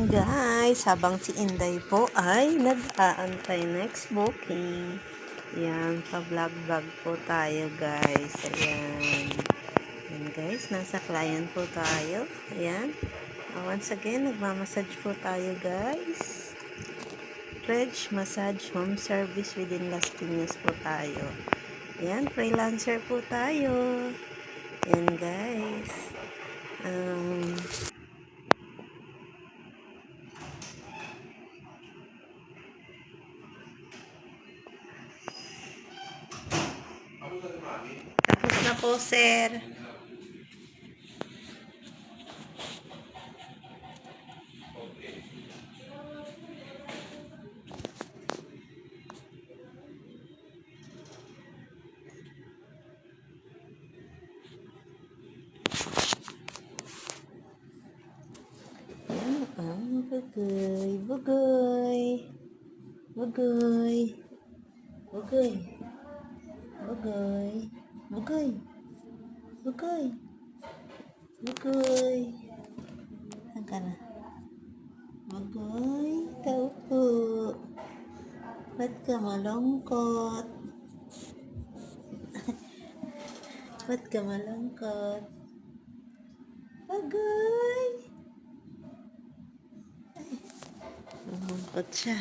Ayan guys, habang si Inday po ay nag-aantay next booking. Ayan, pa-vlog-vlog po tayo guys. Ayan. Ayan guys, nasa client po tayo. Ayan. Once again, nagmamassage po tayo guys. Reg Massage Home Service within Las Piñas po tayo. Ayan, freelancer po tayo. Ayan guys. Tapos na po, sir. Bugoy, bugoy, bugoy, bugoy, bugoy, bugoy, bugoy, bugoy. Saan ka na? Bugoy, tao po. Ba't ka malungkot? Ba't ka malungkot? Bugoy! Malungkot siya.